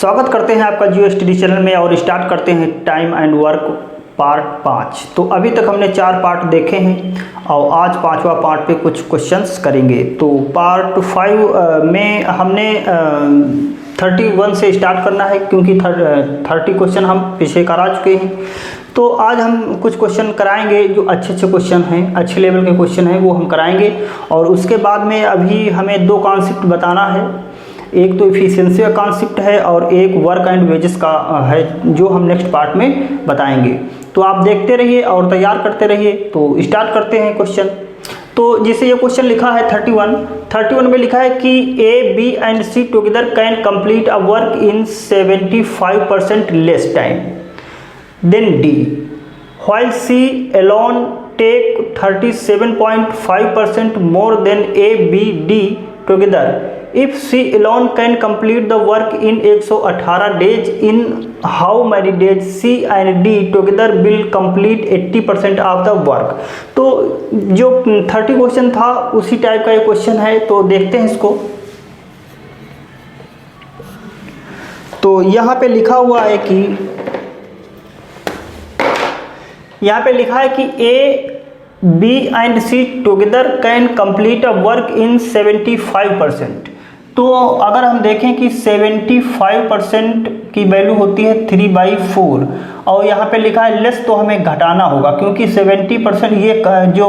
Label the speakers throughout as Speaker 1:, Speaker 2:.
Speaker 1: स्वागत करते हैं आपका जियो स्टडी चैनल में और स्टार्ट करते हैं टाइम एंड वर्क पार्ट 5। तो अभी तक हमने 4 पार्ट देखे हैं और आज 5वां पार्ट पे कुछ क्वेश्चंस करेंगे। तो पार्ट 5 में हमने 31 से स्टार्ट करना है क्योंकि 30 क्वेश्चन हम पीछे करा चुके हैं। तो आज हम कुछ क्वेश्चन कराएंगे जो अच्छे क्वेश्चन हैं, अच्छे लेवल के क्वेश्चन हैं, वो हम कराएंगे। और उसके बाद में अभी हमें 2 कॉन्सेप्ट बताना है, एक तो एफिशिएंसी का कॉन्सेप्ट है और एक वर्क एंड वेजेस का है, जो हम नेक्स्ट पार्ट में बताएंगे। तो आप देखते रहिए और तैयार करते रहिए। तो स्टार्ट करते हैं क्वेश्चन। तो जैसे ये क्वेश्चन लिखा है 31 में लिखा है कि A B and C together can complete a work in 75% less time than D, while C alone take 37.5% more than A B D together. If C alone can complete the work in 118 days, in how many days C and D together will complete 80% of the work? तो जो 30 question था उसी type का ये question है। तो देखते हैं इसको। तो यहाँ पे लिखा हुआ है कि A, B and C together can complete a work in 75%। तो अगर हम देखें कि 75% की वैल्यू होती है 3/4 और यहाँ पे लिखा है लेस, तो हमें घटाना होगा क्योंकि 70% ये जो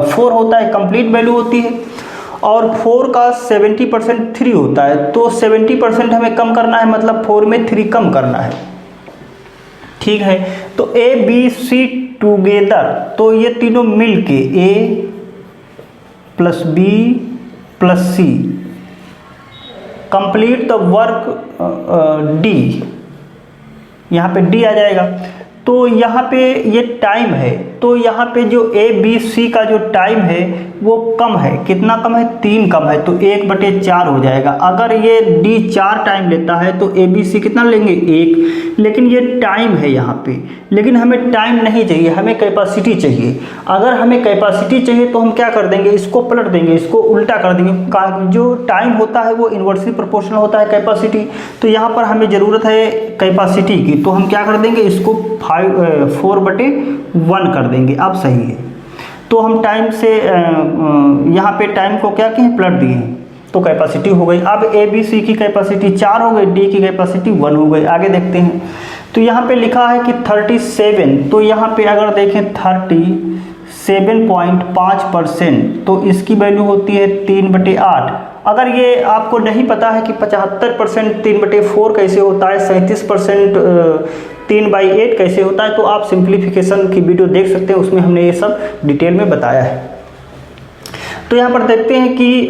Speaker 1: 4 होता है कंप्लीट वैल्यू होती है और 4 का 70% 3 होता है। तो 70% हमें कम करना है, मतलब 4 में 3 कम करना है। ठीक है, तो ए बी सी टुगेदर, तो ये तीनों मिलके A plus B plus C complete the work D, यहाँ पे डी आ जाएगा। तो यहाँ पे ये टाइम है, तो यहाँ पे जो ए बी सी का जो टाइम है वो कम है। कितना कम है? 3 कम है, तो 1/4 हो जाएगा। अगर ये डी 4 टाइम लेता है तो ए बी सी कितना लेंगे? 1। लेकिन ये टाइम है यहाँ पे, लेकिन हमें टाइम नहीं चाहिए, हमें कैपेसिटी चाहिए। अगर हमें कैपेसिटी चाहिए तो हम क्या कर देंगे? इसको पलट देंगे, इसको उल्टा कर देंगे। जो टाइम होता है वो इन्वर्सली प्रोपोर्शनल होता है कैपेसिटी। तो यहाँ पर हमें ज़रूरत है कैपेसिटी की, तो हम क्या कर देंगे? इसको 4/1 कर देंगे। अब सही है। तो हम टाइम से यहाँ पे टाइम को क्या किए? पलट दिए, तो कैपेसिटी हो गई। अब ए बी सी की कैपेसिटी 4 हो गई, डी की कैपेसिटी 1 हो गई। आगे देखते हैं। तो यहाँ पे लिखा है कि 37, तो यहाँ पे अगर देखें 37.5%, तो इसकी वैल्यू होती है 3/8। अगर ये आपको नहीं पता है कि 75% 3/4 कैसे होता है, 37% 3/8 कैसे होता है, तो आप सिंप्लीफिकेशन की वीडियो देख सकते हैं, उसमें हमने ये सब डिटेल में बताया है। तो यहाँ पर देखते हैं कि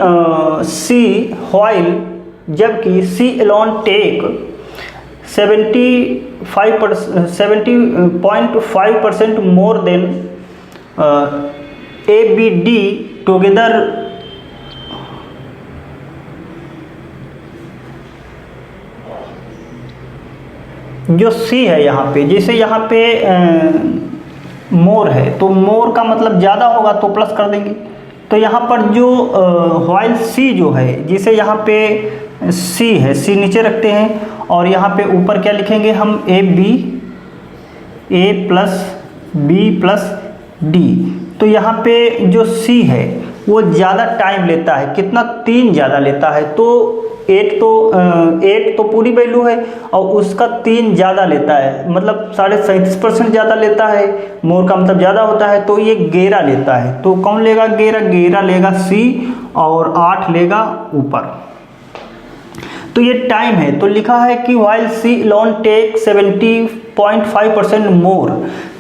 Speaker 1: सी व्हाइल, जबकि C alone take 70.5% more than A B D together जो सी है यहाँ पे, जैसे यहाँ पे मोर है तो मोर का मतलब ज़्यादा होगा तो प्लस कर देंगे। तो यहाँ पर जो व्हाइल सी जो है, जिसे यहाँ पे सी है, सी नीचे रखते हैं और यहाँ पे ऊपर क्या लिखेंगे हम? ए प्लस बी प्लस डी। तो यहाँ पे जो सी है वो ज़्यादा टाइम लेता है। कितना? 3 ज़्यादा लेता है। तो 8 तो पूरी वैल्यू है और उसका 3 ज़्यादा लेता है, मतलब 37.5% ज़्यादा लेता है। मोर का मतलब ज़्यादा होता है, तो ये 11 लेता है। तो कौन लेगा? 11 लेगा सी और 8 लेगा ऊपर। तो ये टाइम है। तो लिखा है कि व्हाइल सी अलोन टेक 70.5% मोर,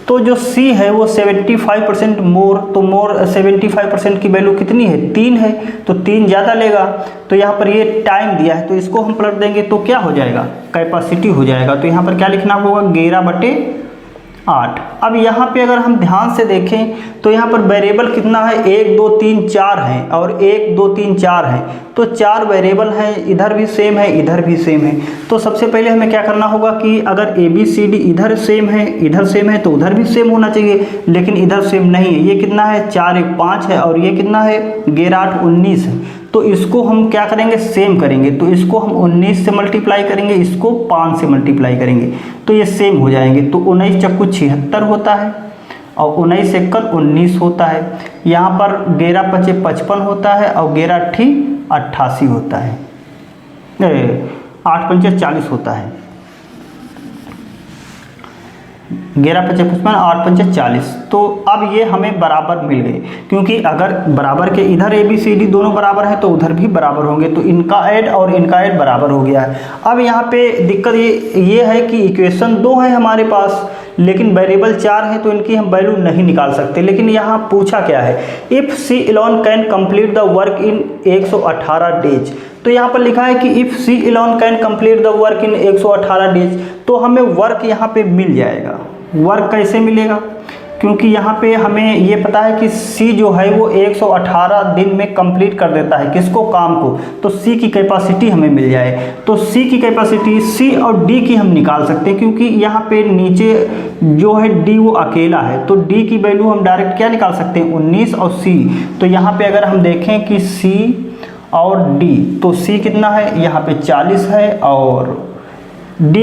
Speaker 1: तो जो सी है वो 75% मोर, तो मोर 75% की वैल्यू कितनी है? 3 है, तो 3 ज़्यादा लेगा। तो यहाँ पर ये टाइम दिया है, तो इसको हम पलट देंगे तो क्या हो जाएगा? कैपेसिटी हो जाएगा। तो यहाँ पर क्या लिखना होगा? 11/8। अब यहाँ पे अगर हम ध्यान से देखें तो यहाँ पर वेरिएबल कितना है? 1 2 3 4 है और 1 2 3 4 है, तो 4 वेरिएबल हैं। इधर भी सेम है, इधर भी सेम है। तो सबसे पहले हमें क्या करना होगा कि अगर ए बी सी डी इधर सेम है तो उधर भी सेम होना चाहिए, लेकिन इधर सेम नहीं है। ये कितना है? 4 1 5 है और ये कितना है? 11 8 19 है। तो इसको हम क्या करेंगे, सेम करेंगे। तो इसको हम 19 से मल्टीप्लाई करेंगे, इसको 5 से मल्टीप्लाई करेंगे तो ये सेम हो जाएंगे। तो 19 चक्कू 76 होता है और 19 एकड़ 19 होता है। यहाँ पर 11 पचे 55 होता है और 11 अट्ठी 88 होता है, 8 पंचे 40 होता है। 11 पचे 55, 8 पंचे 40। तो अब ये हमें बराबर मिल गए, क्योंकि अगर बराबर के इधर ABCD दोनों बराबर है तो उधर भी बराबर होंगे। तो इनका ऐड और इनका ऐड बराबर हो गया है। अब यहाँ पे दिक्कत ये है कि इक्वेशन 2 है हमारे पास, लेकिन वेरिएबल 4 है तो इनकी हम वैल्यू नहीं निकाल सकते। लेकिन यहाँ पूछा क्या है, if C alone can complete the work in 118 days. तो यहाँ पर लिखा है कि if C alone can complete the work in 118 days, तो हमें वर्क यहाँ पे मिल जाएगा। वर्क कैसे मिलेगा, क्योंकि यहाँ पे हमें ये पता है कि C जो है वो 118 दिन में कंप्लीट कर देता है किसको, काम को। तो C की कैपेसिटी हमें मिल जाए, तो C की कैपेसिटी C और D की हम निकाल सकते हैं, क्योंकि यहाँ पे नीचे जो है D वो अकेला है। तो D की वैल्यू हम डायरेक्ट क्या निकाल सकते हैं, 19 और C। तो यहाँ पे अगर हम देखें कि C और D, तो C कितना है, यहाँ पे 40 है और D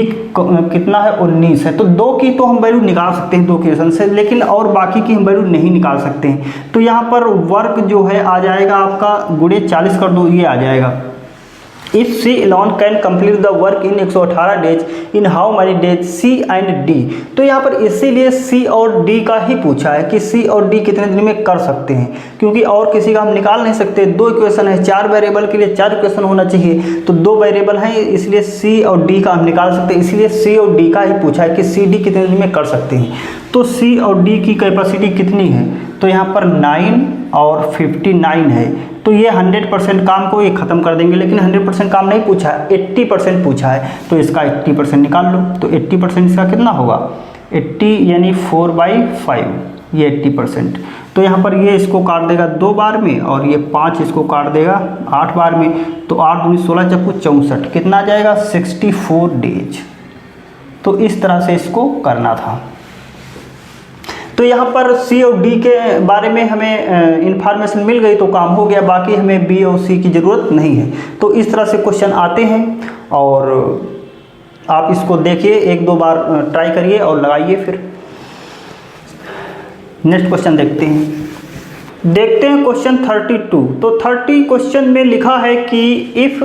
Speaker 1: कितना है, 19 है। तो 2 की तो हम वैल्यू निकाल सकते हैं 2 क्वेश्चन से, लेकिन और बाकी की हम वैल्यू नहीं निकाल सकते हैं। तो यहाँ पर वर्क जो है आ जाएगा आपका, गुणे 40 कर दो, ये आ जाएगा। If C alone can complete the work in 118 days, in how many days C and D। तो यहाँ पर इसीलिए C और D का ही पूछा है कि C और D कितने दिन में कर सकते हैं, क्योंकि और किसी का हम निकाल नहीं सकते। 2 इक्वेशन है, 4 वेरिएबल के लिए 4 इक्वेशन होना चाहिए, तो 2 वेरिएबल हैं, इसलिए C और D का हम निकाल सकते हैं। इसलिए C और D का ही पूछा है कि C D कितने दिन में कर सकते हैं। तो C और D की कैपेसिटी कितनी है, तो यहाँ पर 9 और 59 है। तो ये 100% काम को ये ख़त्म कर देंगे, लेकिन 100% काम नहीं पूछा है, 80% पूछा है। तो इसका 80% निकाल लो। तो 80% इसका कितना होगा, 80 यानी 4/5, ये 80%। तो यहाँ पर ये इसको काट देगा 2 बार में और ये 5 इसको काट देगा 8 बार में। तो 8 दूनी 16 चक्कू 64, कितना आ जाएगा, 64 डेज। तो इस तरह से इसको करना था। तो यहाँ पर C और D के बारे में हमें इंफॉर्मेशन मिल गई तो काम हो गया, बाकी हमें B और C की ज़रूरत नहीं है। तो इस तरह से क्वेश्चन आते हैं और आप इसको देखिए, 1-2 बार ट्राई करिए और लगाइए। फिर नेक्स्ट क्वेश्चन देखते हैं क्वेश्चन 32। तो 30 क्वेश्चन में लिखा है कि if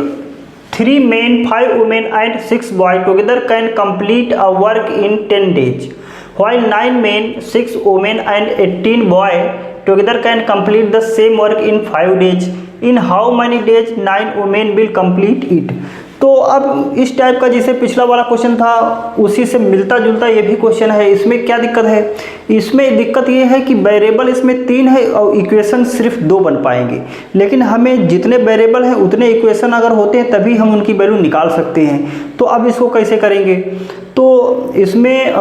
Speaker 1: 3 men 5 women and 6 boys together can complete a work in 10 days, while 9 men 6 women and 18 boys together can complete the same work in 5 days, in how many days 9 women will complete it। तो अब इस type का जैसे पिछला वाला question था उसी से मिलता जुलता ये भी क्वेश्चन है। इसमें क्या दिक्कत है, इसमें दिक्कत ये है कि वेरिएबल इसमें 3 है और इक्वेशन सिर्फ 2 बन पाएंगे। लेकिन हमें जितने वेरिएबल हैं उतने इक्वेशन अगर होते हैं तभी हम उनकी वैल्यू निकाल सकते हैं। तो अब इसको कैसे करेंगे, तो इसमें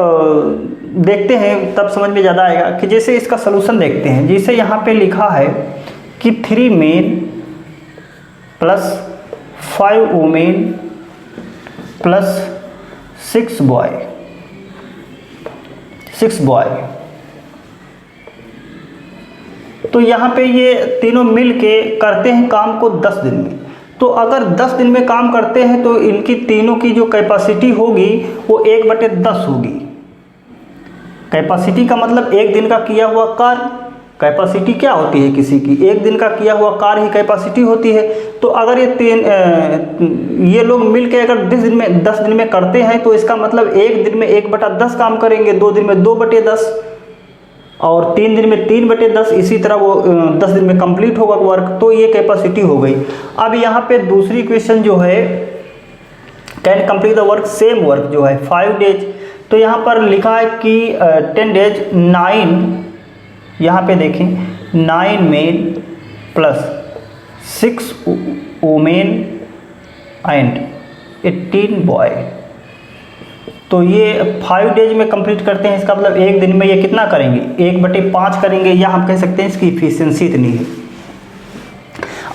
Speaker 1: देखते हैं तब समझ में ज़्यादा आएगा। कि जैसे इसका सलूशन देखते हैं, जैसे यहाँ पे लिखा है कि 3 men plus 5 women plus 6 boy, तो यहाँ पे ये तीनों मिल के करते हैं काम को 10 दिन में। तो अगर 10 दिन में काम करते हैं तो इनकी तीनों की जो कैपेसिटी होगी वो 1/10 होगी। कैपेसिटी का मतलब एक दिन का किया हुआ कार्य। कैपेसिटी क्या होती है किसी की, एक दिन का किया हुआ कार्य ही कैपेसिटी होती है। तो अगर ये लोग मिलके अगर 10 दिन में करते हैं तो इसका मतलब एक दिन में 1/10 काम करेंगे, 2 दिन में 2/10 और 3 दिन में 3/10। इसी तरह वो 10 दिन में कंप्लीट होगा वर्क। तो ये कैपेसिटी हो गई। अब यहाँ पे दूसरी क्वेश्चन जो है, can complete the work, same work जो है 5 डेज। तो यहाँ पर लिखा है कि 10 डेज 9, यहाँ पे देखें 9 men plus 6 women and 18 boy। तो ये 5 डेज में कंप्लीट करते हैं। इसका मतलब एक दिन में ये कितना करेंगे, 1/5 करेंगे, या हम कह सकते हैं इसकी इफिशियंसी इतनी है।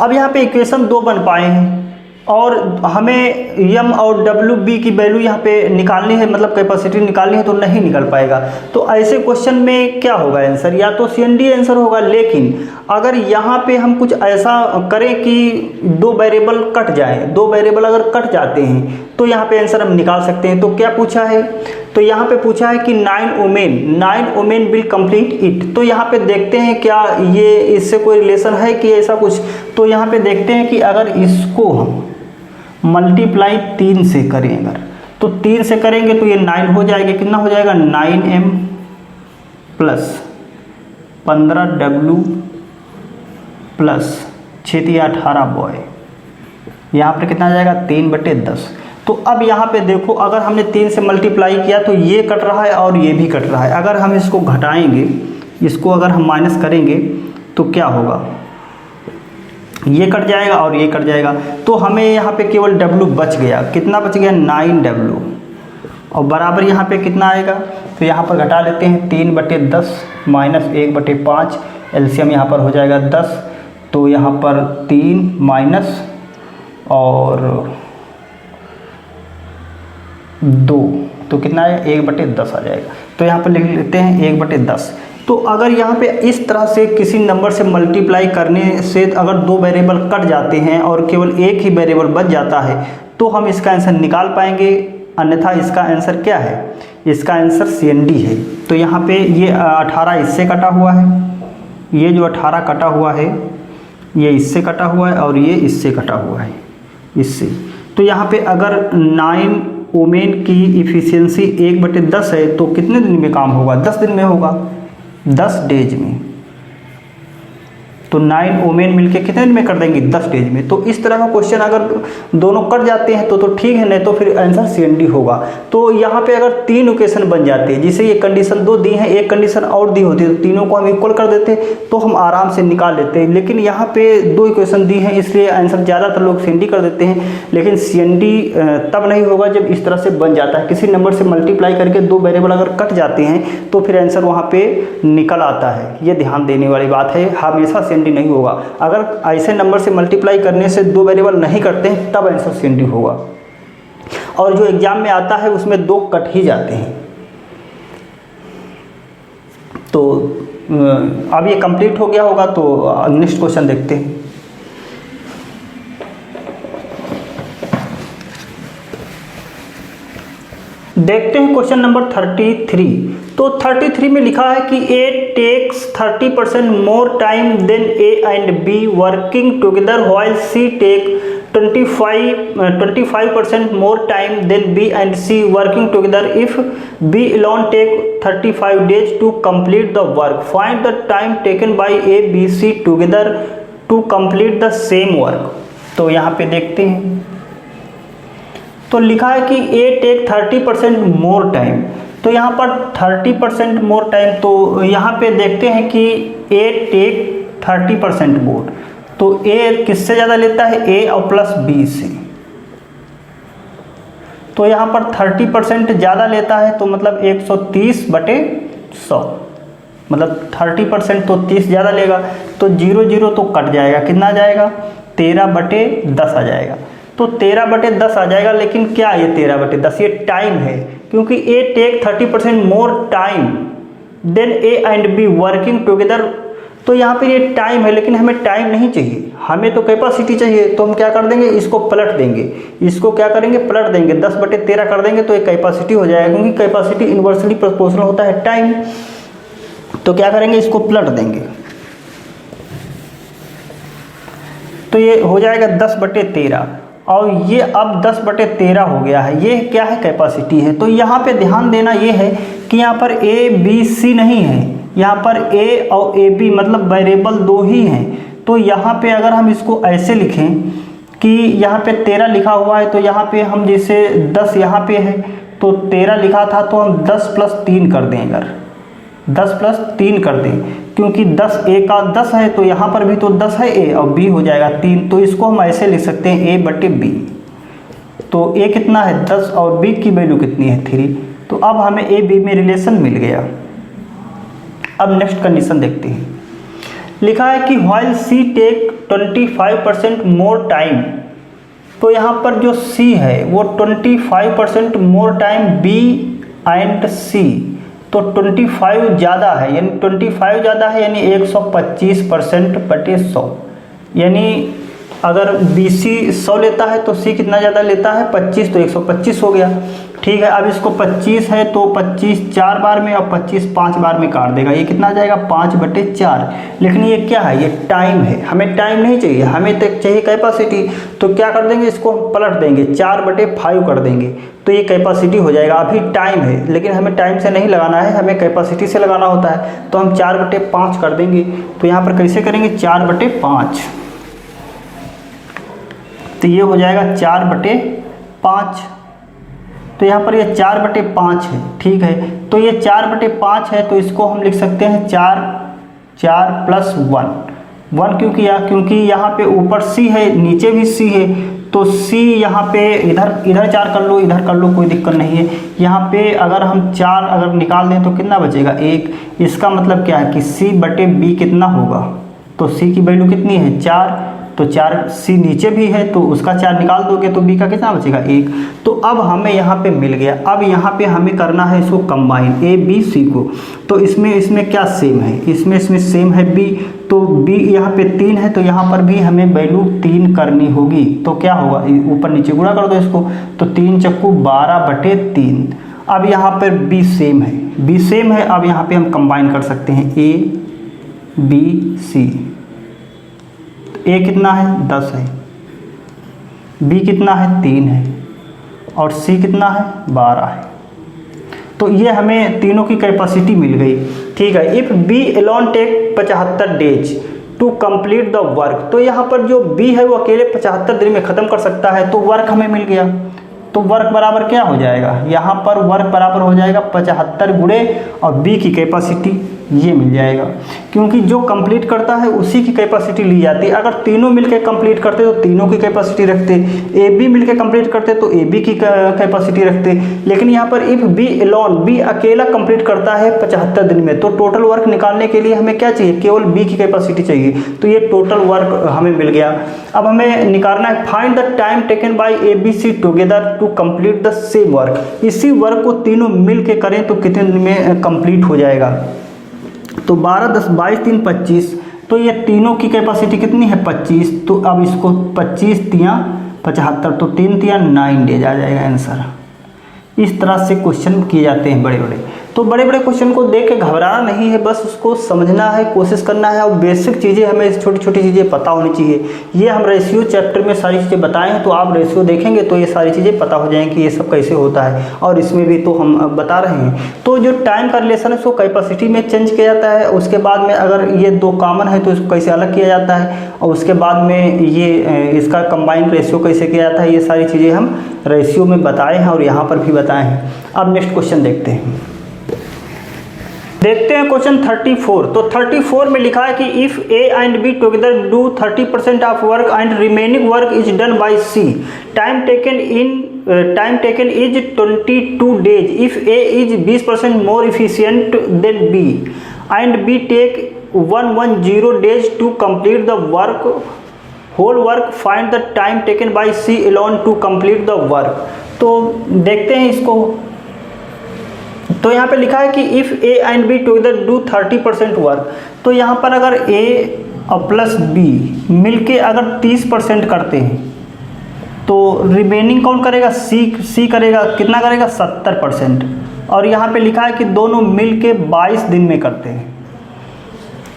Speaker 1: अब यहाँ पे इक्वेशन 2 बन पाए हैं। और हमें एम और डब्ल्यू बी की वैल्यू यहाँ पे निकालनी है, मतलब कैपेसिटी निकालनी है, तो नहीं निकल पाएगा। तो ऐसे क्वेश्चन में क्या होगा आंसर, या तो CND आंसर होगा। लेकिन अगर यहाँ पे हम कुछ ऐसा करें कि दो वेरिएबल कट जाए, दो वेरिएबल अगर कट जाते हैं तो यहाँ पे आंसर हम निकाल सकते हैं। तो क्या पूछा है, तो यहाँ पे पूछा है कि 9 वुमेन विल कंप्लीट इट। तो यहाँ पे देखते हैं क्या ये इससे कोई रिलेशन है कि ऐसा कुछ। तो यहाँ पे देखते हैं कि अगर इसको हम मल्टीप्लाई 3 से करें, अगर तो 3 से करेंगे तो ये 9 हो जाएगा। कितना हो जाएगा, 9m plus 15w plus 6×18 boy, यहाँ पर कितना आ जाएगा 3/10। तो अब यहाँ पे देखो, अगर हमने 3 से मल्टीप्लाई किया तो ये कट रहा है और ये भी कट रहा है। अगर हम इसको घटाएंगे, इसको अगर हम माइनस करेंगे तो क्या होगा, ये कट जाएगा और ये कट जाएगा। तो हमें यहाँ पे केवल w बच गया। कितना बच गया, 9w, और बराबर यहाँ पे कितना आएगा, तो यहाँ पर घटा लेते हैं 3/10 माइनस 1/5, एलसीएम यहाँ पर हो जाएगा 10। तो यहाँ पर 3 माइनस और 2, तो कितना है 1/10 आ जाएगा। तो यहाँ पर लिख लेते हैं 1/10। तो अगर यहाँ पे इस तरह से किसी नंबर से मल्टीप्लाई करने से अगर दो वेरिएबल कट जाते हैं और केवल एक ही वेरिएबल बच जाता है तो हम इसका आंसर निकाल पाएंगे। अन्यथा इसका आंसर क्या है, इसका आंसर CND है। तो यहाँ पे ये 18 इससे कटा हुआ है, ये जो 18 कटा हुआ है ये इससे कटा हुआ है और ये इससे कटा हुआ है, इससे। तो यहाँ पे अगर 9 वुमेन की इफ़िशियंसी 1/10 है तो कितने दिन में काम होगा, 10 दिन में होगा, 10 डेज में। तो 9 वुमेन मिलके कितने दिन में कर देंगी, 10 डेज में। तो इस तरह का क्वेश्चन अगर दोनों कट जाते हैं तो ठीक है, नहीं तो फिर आंसर CND होगा। तो यहाँ पे अगर 3 इक्वेशन बन जाते हैं, जिसे ये कंडीशन 2 दी है, एक कंडीशन और दी होती है, तो तीनों को हम इक्वल कर देते तो हम आराम से निकाल लेते हैं। लेकिन यहाँ पे 2 इक्वेशन दी हैं, इसलिए आंसर ज़्यादातर लोग CND कर देते हैं। लेकिन CND तब नहीं होगा जब इस तरह से बन जाता है, किसी नंबर से मल्टीप्लाई करके दो वेरिएबल अगर कट जाते हैं तो फिर आंसर वहाँ पर निकल आता है। ये ध्यान देने वाली बात है, हमेशा CND नहीं होगा। अगर ऐसे नंबर से मल्टीप्लाई करने से दो वेरिएबल नहीं करते हैं तब आंसर CND होगा। और जो एग्जाम में आता है उसमें 2 कट ही जाते हैं। तो अब ये कंप्लीट हो गया होगा, तो नेक्स्ट क्वेश्चन देखते हैं। देखते हैं क्वेश्चन नंबर 33। तो 33 में लिखा है कि A takes 30% more time than A and B working together while C take 25% more time than B and C working together. If B alone take 35 days to complete the work, find the time taken by A, B, C together to complete the same work. तो यहाँ पे देखते हैं, तो लिखा है कि A take 30% more time. तो यहाँ पर 30% मोर टाइम, तो यहाँ पे देखते हैं कि A टेक 30% मोर, तो A किससे ज़्यादा लेता है, A और प्लस B से। तो यहाँ पर 30% ज़्यादा लेता है, तो मतलब 130/100, मतलब 30% तो 30 ज़्यादा लेगा, तो 0 तो कट जाएगा, कितना जाएगा 13/10 आ जाएगा। तो 13/10 आ जाएगा। लेकिन क्या ये 13/10 ये टाइम है, क्योंकि A take 30% more time than A and B working together. तो यहाँ पे ये टाइम है, लेकिन हमें टाइम नहीं चाहिए, हमें तो कैपेसिटी चाहिए। तो हम क्या कर देंगे, इसको पलट देंगे, इसको क्या करेंगे, पलट देंगे, 10/13 कर देंगे तो ये कैपेसिटी हो जाएगा, क्योंकि कैपेसिटी इन्वर्सली प्रोपोर्शनल होता है टाइम। तो क्या करेंगे, इसको पलट देंगे, तो ये हो जाएगा 10/13। और ये अब 10/13 हो गया है, ये क्या है, कैपेसिटी है। तो यहाँ पे ध्यान देना ये है कि यहाँ पर A B C नहीं है, यहाँ पर A और AB मतलब वेरिएबल 2 ही हैं। तो यहाँ पे अगर हम इसको ऐसे लिखें कि यहाँ पे 13 लिखा हुआ है, तो यहाँ पे हम जैसे 10 यहाँ पे है तो 13 लिखा था, तो हम 10 + 3 कर दें। अगर 10 + 3 कर दें, क्योंकि 10 A का 10 है, तो यहाँ पर भी तो 10 है A और B हो जाएगा 3। तो इसको हम ऐसे लिख सकते हैं A/B। तो A कितना है 10 और B की वैल्यू कितनी है 3। तो अब हमें A B में रिलेशन मिल गया। अब नेक्स्ट कंडीशन देखते हैं। लिखा है कि while C take 25% more time तो यहाँ पर जो सी है वो 25% more time B and C, तो 25 ज़्यादा है, यानी 25 ज़्यादा है, यानी 125% बटे 100, यानी अगर बी सी 100 लेता है तो सी कितना ज़्यादा लेता है 25, तो 125 हो गया। ठीक है, अब इसको 25 है तो 25 4 बार में और 25 5 बार में काट देगा, ये कितना आ जाएगा 5/4। लेकिन ये क्या है, ये टाइम है, हमें टाइम नहीं चाहिए, हमें तो चाहिए कैपेसिटी। तो क्या कर देंगे, इसको हम पलट देंगे, 4/5 कर देंगे, तो ये कैपेसिटी हो जाएगा। अभी टाइम है लेकिन हमें टाइम से नहीं लगाना है, हमें कैपेसिटी से लगाना होता है, तो हम 4/5 कर देंगे। तो यहाँ पर कैसे करेंगे, 4/5, तो ये हो जाएगा 4/5। तो यहाँ पर ये 4/5 है। ठीक है, तो ये 4/5 है, तो इसको हम लिख सकते हैं 4 + 1 क्यों किया, क्योंकि यहाँ पे ऊपर सी है नीचे भी सी है, तो सी यहाँ पे इधर 4 कर लो, इधर कर लो, कोई दिक्कत नहीं है। यहाँ पे अगर हम 4 अगर निकाल दें तो कितना बचेगा 1। इसका मतलब क्या है कि C/B कितना होगा, तो सी की वैल्यू कितनी है 4, तो 4 सी नीचे भी है तो उसका 4 निकाल दोगे तो बी का कितना बचेगा 1। तो अब हमें यहाँ पे मिल गया। अब यहाँ पे हमें करना है इसको कंबाइन ए बी सी को, तो इसमें क्या सेम है, इसमें सेम है बी, तो बी यहाँ पे 3 है तो यहाँ पर भी हमें वैल्यू 3 करनी होगी। तो क्या होगा, ऊपर नीचे गुणा कर दो इसको, तो 3 × 12/3। अब यहाँ पर बी सेम है, अब यहाँ पे हम कंबाइन कर सकते हैं ए बी सी। ए कितना है 10 है, बी कितना है 3 है, और सी कितना है 12 है। तो ये हमें तीनों की कैपेसिटी मिल गई। ठीक है, if B alone take 75 days to complete the work, तो यहाँ पर जो बी है वो अकेले 75 दिन में ख़त्म कर सकता है, तो वर्क हमें मिल गया। तो वर्क बराबर क्या हो जाएगा, यहाँ पर वर्क बराबर हो जाएगा 75 गुणे और बी की कैपेसिटी ये मिल जाएगा, क्योंकि जो कंप्लीट करता है उसी की कैपेसिटी ली जाती है। अगर तीनों मिलके कंप्लीट करते तो तीनों की कैपेसिटी रखते, ए बी मिलके कंप्लीट करते तो ए बी की कैपेसिटी रखते। लेकिन यहाँ पर इफ़ बी एलोन, बी अकेला कंप्लीट करता है 75 दिन में, तो टोटल वर्क निकालने के लिए हमें क्या चाहिए, केवल बी की कैपेसिटी चाहिए। तो ये टोटल वर्क हमें मिल गया। अब हमें निकालना है find the time taken by A B C together to complete the same work. इसी वर्क को तीनों मिल के करें तो कितने दिन में कंप्लीट हो जाएगा। तो 12 10 22 3 25, तो ये तीनों की कैपेसिटी कितनी है 25। तो अब इसको 25 × 75, तो 3 × 9 डेज आ जाएगा आंसर। इस तरह से क्वेश्चन किए जाते हैं बड़े बड़े। तो बड़े बड़े क्वेश्चन को देख के घबराना नहीं है, बस उसको समझना है, कोशिश करना है, और बेसिक चीज़ें हमें छोटी छोटी चीज़ें पता होनी चाहिए। ये हम रेशियो चैप्टर में सारी चीज़ें बताए हैं, तो आप रेशियो देखेंगे तो ये सारी चीज़ें पता हो जाएंगी कि ये सब कैसे होता है, और इसमें भी तो हम बता रहे हैं। तो जो टाइम का रिलेशन है उसको कैपेसिटी में चेंज किया जाता है, उसके बाद में अगर ये दो कॉमन है तो इसको कैसे अलग किया जाता है, और उसके बाद में ये इसका कंबाइंड रेशियो कैसे किया जाता है, ये सारी चीज़ें हम रेशियो में बताए हैं और यहाँ पर भी बताए हैं। अब नेक्स्ट क्वेश्चन देखते हैं क्वेश्चन 34। तो 34 में लिखा है कि if A and B together do 30% of work and remaining work is done by C, time taken is 22 days. If A is 20% more efficient then B and B take 110 days to complete the work whole work, find the time taken by C alone to complete the work. तो देखते हैं इसको। तो यहाँ पे लिखा है कि if A and B together do 30% work, तो यहाँ पर अगर ए और प्लस बी मिलके अगर 30% करते हैं तो रिमेनिंग कौन करेगा, सी करेगा। कितना करेगा 70%। और यहाँ पे लिखा है कि दोनों मिलके 22 दिन में करते हैं।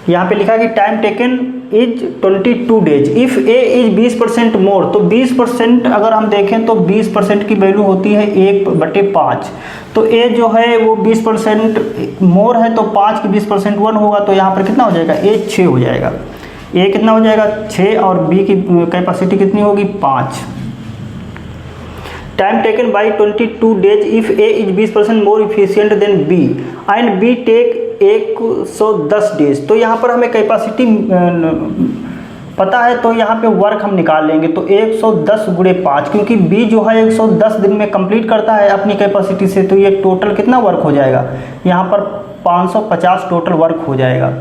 Speaker 1: यहाँ पे लिखा है कि time taken is 22 days. If A is 20% मोर, तो 20% अगर हम देखें तो 20% की वैल्यू होती है 1/5। तो ए जो है वो 20% मोर है, तो 5 की 20% 1 होगा, तो यहाँ पर कितना हो जाएगा, ए 6 हो जाएगा। ए कितना हो जाएगा 6, और बी की कैपेसिटी कितनी होगी 5। Time taken by 22 days if A is 20% more efficient then B and B take 110 days. तो यहाँ पर हमें कैपेसिटी पता है, तो यहाँ पे वर्क हम निकाल लेंगे। तो 110 × 5, क्योंकि बी जो है 110 दिन में कंप्लीट करता है अपनी कैपेसिटी से, तो ये टोटल कितना वर्क हो जाएगा, यहाँ पर 550 टोटल वर्क हो जाएगा।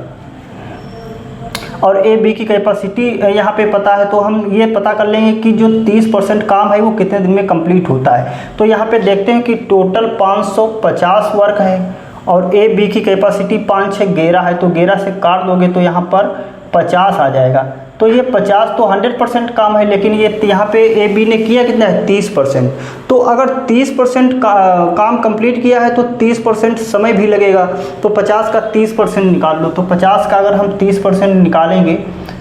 Speaker 1: और ए बी की कैपेसिटी यहाँ पे पता है, तो हम ये पता कर लेंगे कि जो 30% काम है वो कितने दिन में कंप्लीट होता है। तो यहाँ पे देखते हैं कि टोटल 550 वर्क है और ए बी की कैपेसिटी 5 6 11 है, तो 11 से काट दोगे तो यहाँ पर 50 आ जाएगा। तो ये 50 तो 100% काम है, लेकिन ये यहाँ पे ए बी ने किया कितना है 30%। तो अगर 30% का काम कंप्लीट किया है तो 30% समय भी लगेगा, तो 50 का 30% निकाल लो। तो 50 का अगर हम 30% निकालेंगे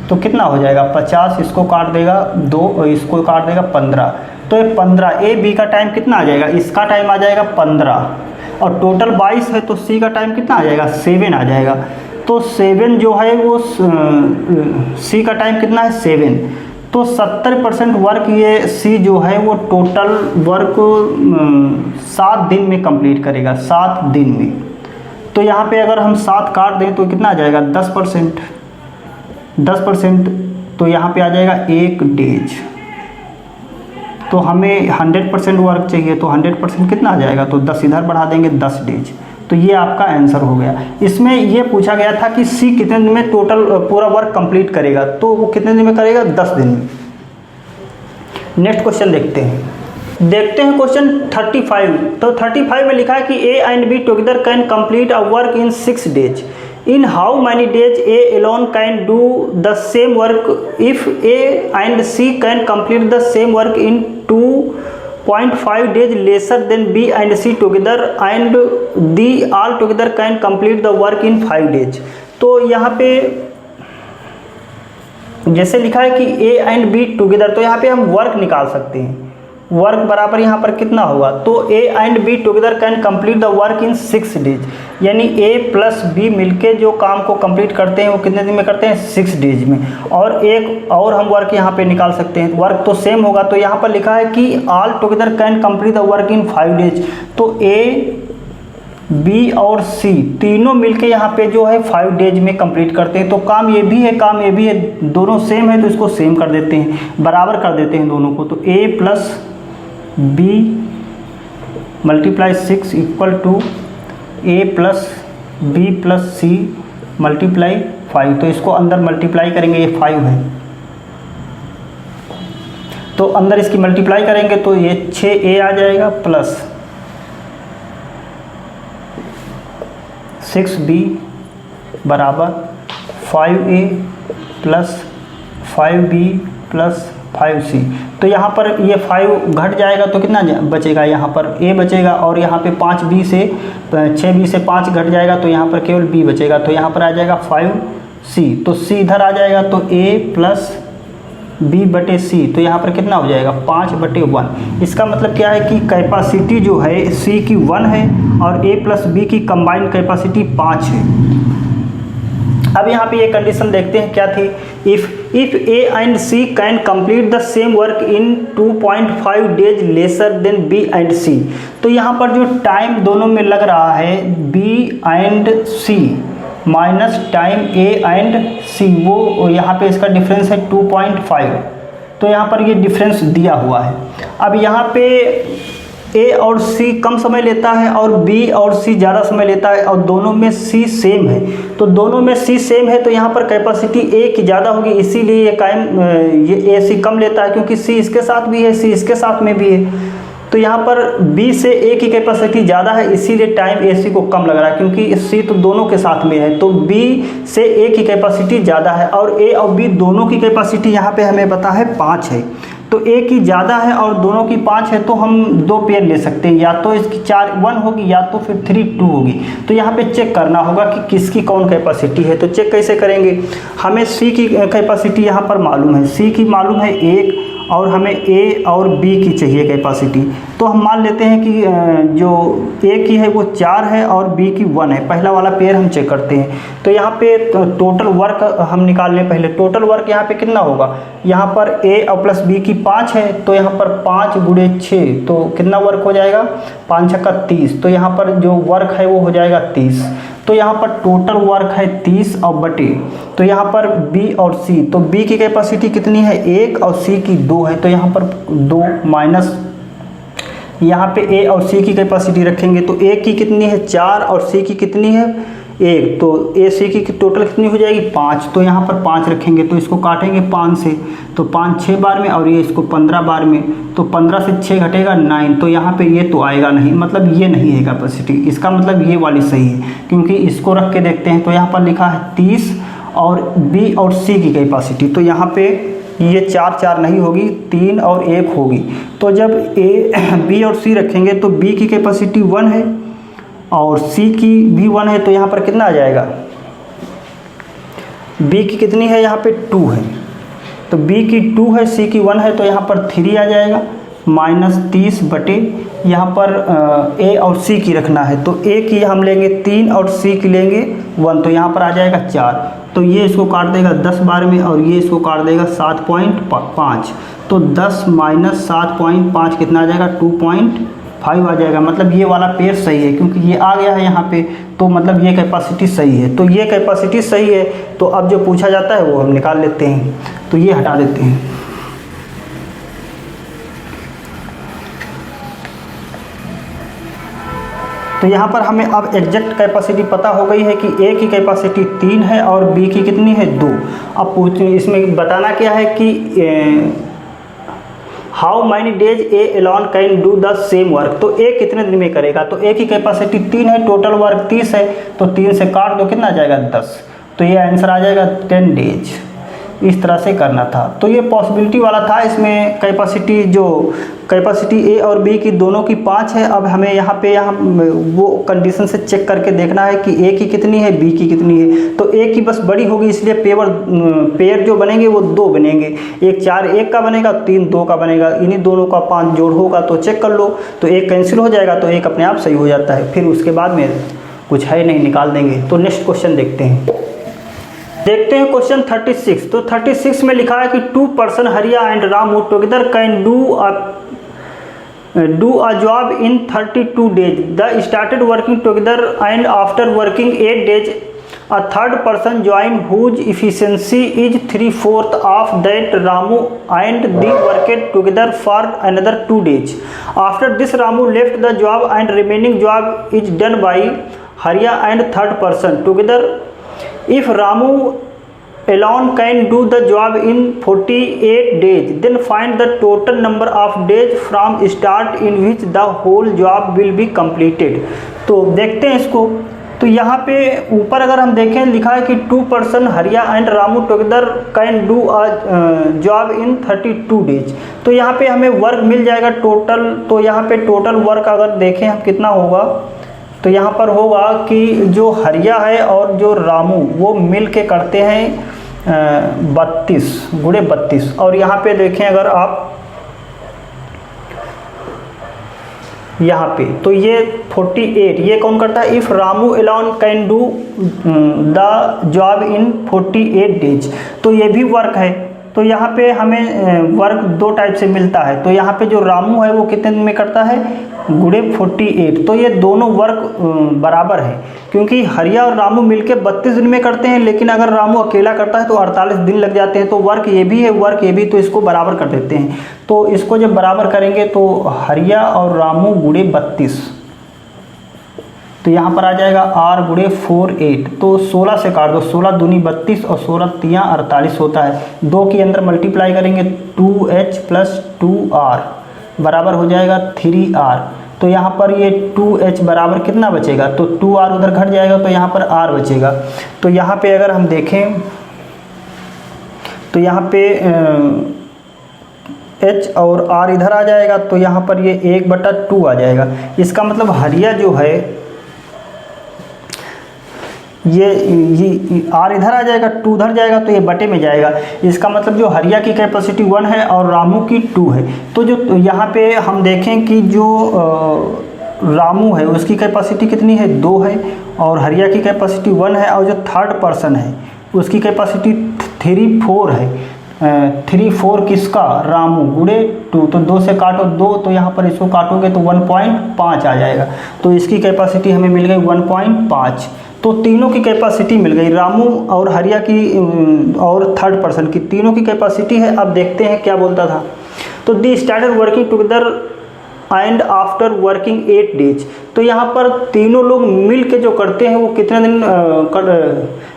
Speaker 1: तो कितना हो जाएगा, 50 इसको काट देगा 2, इसको काट देगा 15, तो ये 15 ए बी का टाइम कितना आ जाएगा, इसका टाइम आ जाएगा 15 और टोटल 22 है, तो सी का टाइम कितना आ जाएगा 7 आ जाएगा। तो 7 जो है वो सी का टाइम कितना है 7, तो 70% वर्क ये सी जो है वो टोटल वर्क 7 दिन में कंप्लीट करेगा, 7 दिन में। तो यहाँ पे अगर हम 7 काट दें तो कितना आ जाएगा 10%, 10%, तो यहाँ पे आ जाएगा 1 डेज। तो हमें 100% वर्क चाहिए, तो 100% कितना आ जाएगा, तो 10 इधर बढ़ा देंगे 10 डेज। तो ये आपका आंसर हो गया। इसमें ये पूछा गया था कि सी कितने दिन में टोटल पूरा वर्क कंप्लीट करेगा, तो वो कितने दिन में करेगा 10 दिन में। नेक्स्ट क्वेश्चन देखते हैं क्वेश्चन 35। तो 35 में लिखा है कि A and B together can complete a work in 6 days. In how many days A alone can do the same work if A and C can complete the same work in 2.5 days lesser than B and C together and D all together can complete the work in 5 days। तो यहाँ पे जैसे लिखा है कि A and B together, तो यहाँ पे हम वर्क निकाल सकते हैं। वर्क बराबर यहाँ पर कितना होगा, तो A and B together can complete the work in 6 days, यानी A प्लस B मिलके जो काम को कंप्लीट करते हैं वो कितने दिन में करते हैं 6 डेज में। और एक और हम वर्क यहाँ पे निकाल सकते हैं, वर्क तो सेम होगा। तो यहाँ पर लिखा है कि all together can complete the work in 5 days, तो A बी और सी तीनों मिलके यहाँ पे जो है 5 डेज में कंप्लीट करते हैं। तो काम ये भी है, काम ये भी है, दोनों सेम है, तो इसको सेम कर देते हैं, बराबर कर देते हैं दोनों को। तो A plus B multiply 6 equal to A plus B plus C multiply 5। तो इसको अंदर मल्टीप्लाई करेंगे, ये 5 है, तो अंदर इसकी मल्टीप्लाई करेंगे तो ये 6a आ जाएगा प्लस 6b बराबर 5a plus 5b plus 5c। तो यहाँ पर ये 5 घट जाएगा तो कितना बचेगा, यहाँ पर a बचेगा, और यहाँ पे 5b से 6b से 5 घट जाएगा तो यहाँ पर केवल b बचेगा। तो यहाँ पर आ जाएगा 5c, तो c इधर आ जाएगा, तो a प्लस b बटे c, तो यहाँ पर कितना हो जाएगा 5/1। इसका मतलब क्या है कि कैपेसिटी जो है c की 1 है और a प्लस b की कंबाइंड कैपेसिटी 5 है। अब यहाँ पे ये कंडीशन देखते हैं क्या थी, if A and C can complete the same work in 2.5 days lesser than B and C. तो यहाँ पर जो टाइम दोनों में लग रहा है B and C minus time A and C, वो यहाँ पे इसका डिफरेंस है 2.5। तो यहाँ पर ये डिफरेंस दिया हुआ है। अब यहाँ पे ए और सी कम समय लेता है और बी और सी ज़्यादा समय लेता है, और दोनों में सी सेम है। तो दोनों में सी सेम है तो यहाँ पर कैपेसिटी ए की ज़्यादा होगी, इसीलिए ये ए सी कम लेता है, क्योंकि सी इसके साथ भी है, सी इसके साथ में भी है। तो यहाँ पर बी से ए की कैपेसिटी ज़्यादा है, इसीलिए टाइम ए सी को कम लग रहा है, क्योंकि सी तो दोनों के साथ में है। तो बी से ए की कैपेसिटी ज़्यादा है और ए और बी दोनों की कैपेसिटी यहाँ पे हमें पता है 5 है। तो ए की ज़्यादा है और दोनों की 5 है, तो हम 2 पेयर ले सकते हैं, या तो इसकी 1 होगी या तो फिर 3 2 होगी। तो यहाँ पे चेक करना होगा कि किसकी कौन कैपेसिटी है। तो चेक कैसे करेंगे, हमें सी की कैपेसिटी यहाँ पर मालूम है, सी की मालूम है 1 और हमें ए और बी की चाहिए कैपेसिटी। तो हम मान लेते हैं कि जो ए की है वो 4 है और बी की 1 है। पहला वाला पेयर हम चेक करते हैं। तो यहाँ पे टोटल वर्क हम निकाल लें पहले। टोटल वर्क यहाँ पे कितना होगा, यहाँ पर ए और प्लस बी की 5 है, तो यहाँ पर 5 गुणे 6, तो कितना वर्क हो जाएगा 5 6 30। तो यहाँ पर जो वर्क है वो हो जाएगा 30। तो यहाँ पर टोटल वर्क है 30 और बटे, तो यहाँ पर बी और सी, तो बी की कैपेसिटी कितनी है 1 और सी की 2 है, तो यहाँ पर 2 माइनस यहाँ पे ए और सी की कैपेसिटी रखेंगे। तो ए की कितनी है 4 और सी की कितनी है 1, तो ए सी की टोटल कितनी हो जाएगी 5, तो यहाँ पर 5 रखेंगे तो इसको काटेंगे 5 से, तो 5 6 बार में और ये इसको 15 बार में, तो 15 से 6 घटेगा 9, तो यहाँ पे ये तो आएगा नहीं, मतलब ये नहीं है कैपेसिटी, इसका मतलब ये वाली सही है, क्योंकि इसको रख के देखते हैं तो यहाँ पर लिखा है 30 और बी और सी की कैपेसिटी, तो यहाँ पे ये 4 4 नहीं होगी, 3 और 1 होगी, तो जब ए बी और सी रखेंगे तो बी की कैपेसिटी 1 है और सी की भी 1 है, तो यहाँ पर कितना आ जाएगा, बी की कितनी है यहाँ पे 2 है, तो बी की 2 है, सी की 1 है, तो यहाँ पर 3 आ जाएगा, -30 बटे यहाँ पर ए और सी की रखना है, तो ए की हम लेंगे 3 और सी की लेंगे 1, तो यहाँ पर आ जाएगा 4, तो ये इसको काट देगा 10 बार में और ये इसको काट देगा 7.5, तो 10 - 7.5 कितना आ जाएगा 2.5 आ जाएगा, मतलब ये वाला पेयर सही है, क्योंकि ये आ गया है यहाँ पे, तो मतलब ये कैपेसिटी सही है, तो ये कैपेसिटी सही है, तो अब जो पूछा जाता है वो हम निकाल लेते हैं, तो ये हटा देते हैं। तो यहाँ पर हमें अब एग्जैक्ट कैपेसिटी पता हो गई है कि ए की कैपेसिटी 3 है और बी की कितनी है 2। अब इसमें बताना क्या है कि how many days A Elon can do the same work, तो ए कितने दिन में करेगा, तो ए की कैपेसिटी 3 है, टोटल वर्क 30 है, तो 3 से काट दो कितना आ जाएगा 10, तो ये आंसर आ जाएगा 10 डेज। इस तरह से करना था, तो ये पॉसिबिलिटी वाला था, इसमें कैपेसिटी ए और बी की दोनों की 5 है। अब हमें यहाँ वो कंडीशन से चेक करके देखना है कि ए की कितनी है बी की कितनी है, तो ए की बस बड़ी होगी, इसलिए पेयर जो बनेंगे वो 2 बनेंगे, एक 4 1 का बनेगा, 3 2 का बनेगा, इन्हीं दोनों का 5 जोड़ होगा, तो चेक कर लो, तो एक कैंसिल हो जाएगा, तो एक अपने आप सही हो जाता है, फिर उसके बाद में कुछ है नहीं, निकाल देंगे। तो नेक्स्ट क्वेश्चन देखते हैं क्वेश्चन 36। तो 36 में लिखा है कि 2 पर्सन हरिया and Ramu together can do a job in 32 days. The started working together and after working 8 days a third person joined whose efficiency is 3/4 of that Ramu and they worked together for another 2 days. After this Ramu left the job and remaining job is done by Hariya and third person together. If Ramu alone can do the job in 48 days, then find the total number of days from start in which the whole job will be completed. तो देखते हैं इसको। तो यहाँ पे ऊपर अगर हम देखें लिखा है कि 2 पर्सन हरिया and Ramu together can do a job in 32 days. तो यहाँ पे हमें वर्क मिल जाएगा टोटल। तो यहाँ पे टोटल वर्क अगर देखें हम कितना होगा, तो यहाँ पर होगा कि जो हरिया है और जो रामू वो मिल के करते हैं 32 गुणे 32। और यहाँ पे देखें अगर आप यहाँ पे तो ये 48 ये कौन करता है, if Ramu Elon can do the job in 48 days. तो ये भी वर्क है। तो यहाँ पे हमें वर्क 2 टाइप से मिलता है। तो यहाँ पे जो रामू है वो कितने दिन में करता है, गुणे 48। तो ये दोनों वर्क बराबर है, क्योंकि हरिया और रामू मिलके 32 दिन में करते हैं, लेकिन अगर रामू अकेला करता है तो 48 दिन लग जाते हैं। तो वर्क ये भी है, वर्क ये भी, तो इसको बराबर कर देते हैं। तो इसको जब बराबर करेंगे तो हरिया और रामू गुणे 32, तो यहाँ पर आ जाएगा R गुणे 48। तो 16 से काट दो, 16 दूनी 32 और 16 तियाँ 48 होता है। 2 के अंदर मल्टीप्लाई करेंगे 2H + 2R बराबर हो जाएगा 3R। तो यहाँ पर ये 2H बराबर कितना बचेगा, तो 2R उधर घट जाएगा, तो यहाँ पर R बचेगा। तो यहाँ पे अगर हम देखें तो यहाँ पे H और R इधर आ जाएगा, तो यहाँ पर ये 1/2 आ जाएगा। इसका मतलब हरिया जो है ये R इधर आ जाएगा, 2 उधर जाएगा, तो ये बटे में जाएगा। इसका मतलब जो हरिया की कैपेसिटी 1 है और रामू की 2 है। तो जो यहाँ पे हम देखें कि जो रामू है उसकी कैपेसिटी कितनी है, 2 है, और हरिया की कैपेसिटी 1 है, और जो थर्ड पर्सन है उसकी कैपेसिटी 3/4 है। 3/4 किसका, रामू गुणे 2। तो 2 से काटो 2, तो यहाँ पर इसको काटोगे तो 1.5 आ जाएगा। तो इसकी कैपेसिटी हमें मिल गई 1.5। तो तीनों की कैपेसिटी मिल गई, रामू और हरिया की और थर्ड पर्सन की, तीनों की कैपेसिटी है। अब देखते हैं क्या बोलता था। तो they started working together and after working 8 days. तो यहाँ पर तीनों लोग मिल के जो करते हैं वो कितने दिन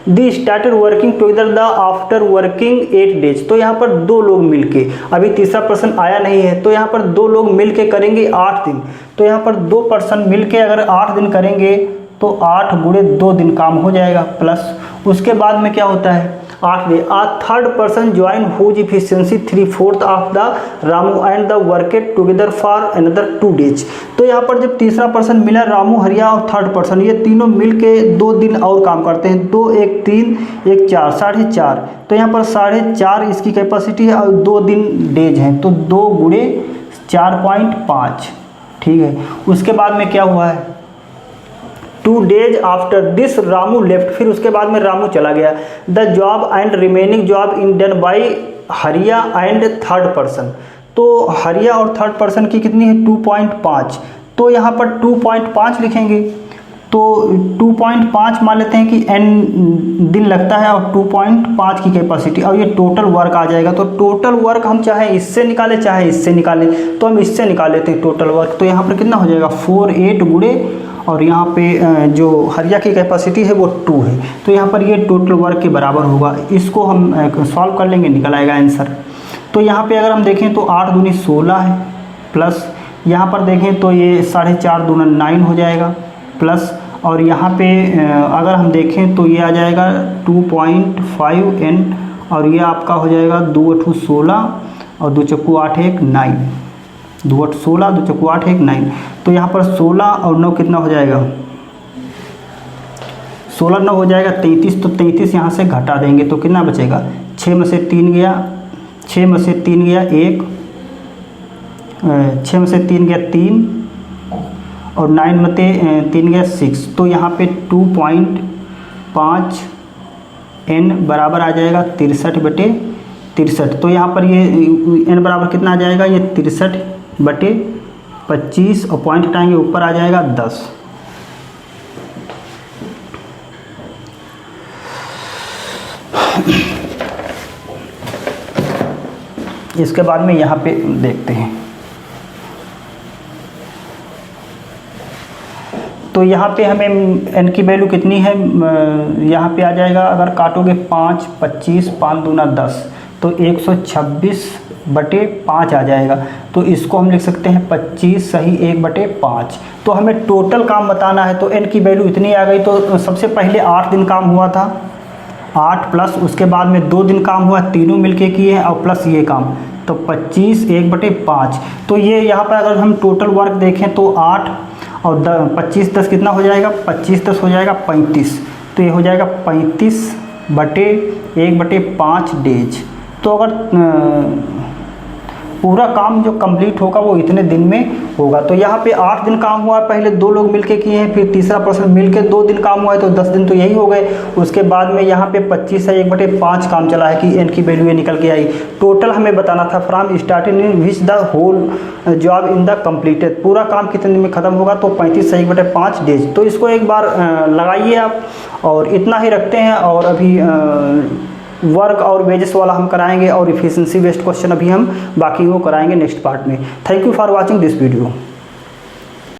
Speaker 1: they started working together the after working 8 days. तो यहाँ पर 2 लोग मिल के, अभी तीसरा पर्सन आया नहीं है, तो यहाँ पर 2 लोग मिल के करेंगे 8 दिन। तो यहाँ पर 2 पर्सन मिल के अगर 8 दिन करेंगे तो 8 गुणे 2 दिन काम हो जाएगा। प्लस उसके बाद में क्या होता है 8 day. A third person join whose efficiency 3/4 of the Ramu and the worked together for another 2 days. तो यहाँ पर जब तीसरा पर्सन मिला, रामू, हरिया और थर्ड पर्सन, ये तीनों मिल के 2 दिन और काम करते हैं। 2 1 3 1 4 4.5। तो यहाँ पर 4.5 इसकी कैपेसिटी है और 2 दिन डेज हैं, तो 2 गुणे 4.5। ठीक है, उसके बाद में क्या हुआ है 2 days after this Ramu left. फिर उसके बाद में रामू चला गया। The job and remaining job in done by हरिया एंड थर्ड पर्सन। तो हरिया और थर्ड पर्सन की कितनी है 2.5। तो यहाँ पर 2.5 लिखेंगे। तो 2.5 मान लेते हैं कि n दिन लगता है और 2.5 की कैपेसिटी, और ये टोटल वर्क आ जाएगा। तो टोटल वर्क हम चाहे इससे निकालें चाहे इससे निकालें, तो हम इससे निकाल लेते हैं टोटल वर्क। तो यहाँ पर कितना हो जाएगा 4 8 गुणे, और यहाँ पे जो हरिया की कैपेसिटी है वो 2 है। तो यहाँ पर ये टोटल वर्क के बराबर होगा। इसको हम सॉल्व कर लेंगे, निकल आएगा आंसर। तो यहाँ पे अगर हम देखें तो 8 दूनी 16 है, प्लस यहाँ पर देखें तो ये 4.5 दूना 9 हो जाएगा, प्लस और यहाँ पे अगर हम देखें तो ये आ जाएगा 2.5 n, और ये आपका हो जाएगा 2 8 16 और 2 चक्कू 8 1 9, 2 8 16 2 चक्कू 8 1 9। तो यहाँ पर 16 और 9 कितना हो जाएगा 16 9 हो जाएगा 33। तो 33 यहाँ से घटा देंगे तो कितना बचेगा 6 में से 3 गया, 6 में से 3 गया 1, 6 में से 3 गया 3, और 9 में 3 गया 6। तो यहाँ पे 2.5 n बराबर आ जाएगा 63/63। तो यहाँ पर ये n बराबर कितना आ जाएगा, ये 63/25, और पॉइंट हटाएंगे ऊपर आ जाएगा 10। इसके बाद में यहाँ पे देखते हैं। तो यहाँ पे हमें n की वैल्यू कितनी है, यहाँ पे आ जाएगा अगर काटोगे 5 25 5 दूना 10, तो 126/5 आ जाएगा। तो इसको हम लिख सकते हैं 25 सही 1/5। तो हमें टोटल काम बताना है, तो n की वैल्यू इतनी आ गई। तो सबसे पहले 8 दिन काम हुआ था, 8 प्लस उसके बाद में 2 दिन काम हुआ, तीनों मिलके किए हैं, और प्लस ये काम, तो 25 1/5। तो ये यहाँ पर अगर हम टोटल वर्क देखें तो 8 और 25 10 कितना हो जाएगा, 25 10 हो जाएगा 35। तो ये हो जाएगा 35/1/5 डेज। तो अगर पूरा काम जो कंप्लीट होगा वो इतने दिन में होगा। तो यहाँ पे 8 दिन काम हुआ, पहले 2 लोग मिलके किए हैं, फिर तीसरा पर्सन मिलके 2 दिन काम हुआ है, तो 10 दिन तो यही हो गए। उसके बाद में यहाँ पे 25 से 1/5 काम चला है कि n की वैल्यू ये निकल के आई। टोटल हमें बताना था from starting in which the whole job in the completed, पूरा काम कितने दिन में ख़त्म होगा, तो 35 से 1/5 डेज। तो इसको एक बार लगाइए आप, और इतना ही रखते हैं। और अभी वर्क और वेजेस वाला हम कराएंगे, और इफिशिएंसी बेस्ड क्वेश्चन अभी हम बाकी वो कराएंगे नेक्स्ट पार्ट में। Thank you for watching this video.